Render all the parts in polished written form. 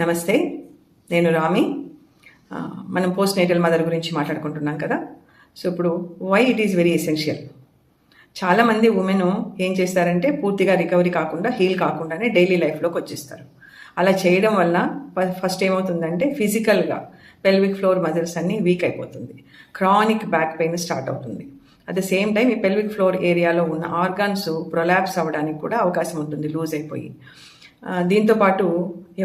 నమస్తే, నేను రామి. మనం పోస్ట్ నేటల్ మదర్ గురించి మాట్లాడుకుంటున్నాం కదా. సో ఇప్పుడు why it is very essential. చాలామంది ఉమెన్ ఏం చేస్తారంటే పూర్తిగా రికవరీ కాకుండా, హీల్ కాకుండానే డైలీ లైఫ్లోకి వచ్చేస్తారు. అలా చేయడం వల్ల ఫస్ట్ ఏమవుతుందంటే ఫిజికల్గా పెల్విక్ ఫ్లోర్ మజిల్స్ అన్నీ వీక్ అయిపోతుంది. క్రానిక్ బ్యాక్ పెయిన్ స్టార్ట్ అవుతుంది. అట్ ద సేమ్ టైం ఈ పెల్విక్ ఫ్లోర్ ఏరియాలో ఉన్న ఆర్గాన్స్ ప్రొలాప్స్ అవ్వడానికి కూడా అవకాశం ఉంటుంది, లూజ్ అయిపోయి. దీంతోపాటు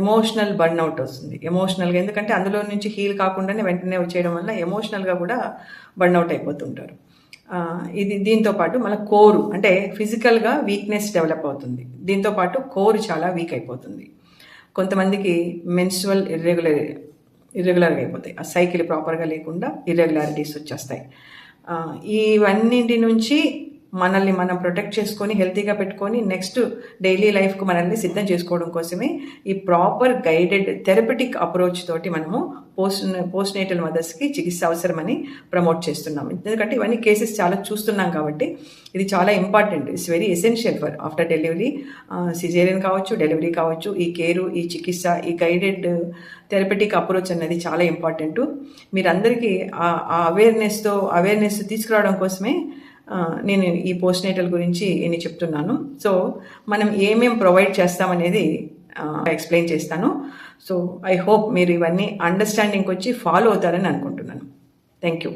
ఎమోషనల్ బర్న్అవుట్ వస్తుంది. ఎమోషనల్గా, ఎందుకంటే అందులో నుంచి హీల్ కాకుండానే వెంటనే వచ్చేయడం వల్ల ఎమోషనల్గా కూడా బర్న్అవుట్ అయిపోతుంటారు. దీంతోపాటు మన కోరు, అంటే ఫిజికల్గా వీక్నెస్ డెవలప్ అవుతుంది. దీంతోపాటు కోరు చాలా వీక్ అయిపోతుంది. కొంతమందికి మెన్స్ట్రువల్ ఇర్రెగ్యులర్గా అయిపోతాయి. ఆ సైకిల్ ప్రాపర్గా లేకుండా ఇర్రెగ్యులారిటీస్ వచ్చేస్తాయి. ఇవన్నింటి నుంచి మనల్ని మనం ప్రొటెక్ట్ చేసుకొని హెల్తీగా పెట్టుకొని నెక్స్ట్ డైలీ లైఫ్కు మనల్ని సిద్ధం చేసుకోవడం కోసమే ఈ ప్రాపర్ గైడెడ్ థెరపటిక్ అప్రోచ్ తోటి మనము పోస్ట్ నేటల్ మదర్స్కి చికిత్స అవసరమని ప్రమోట్ చేస్తున్నాం. ఎందుకంటే ఇవన్నీ కేసెస్ చాలా చూస్తున్నాం కాబట్టి ఇది చాలా important. It's very essential for after delivery, caesarean కావచ్చు, డెలివరీ కావచ్చు. ఈ కేరు, ఈ చికిత్స, ఈ గైడెడ్ థెరపటిక్ అప్రోచ్ అన్నది చాలా ఇంపార్టెంట్. మీరందరికీ ఆ అవేర్నెస్ తీసుకురావడం కోసమే నేను ఈ పోస్ట్ నేటల్ గురించి ఇన్ని చెప్తున్నాను. సో మనం ఏమేం ప్రొవైడ్ చేస్తామనేది ఎక్స్ప్లెయిన్ చేస్తాను. సో ఐ హోప్ మీరు ఇవన్నీ అండర్స్టాండింగ్కి వచ్చి ఫాలో అవుతారని అనుకుంటున్నాను. Thank you.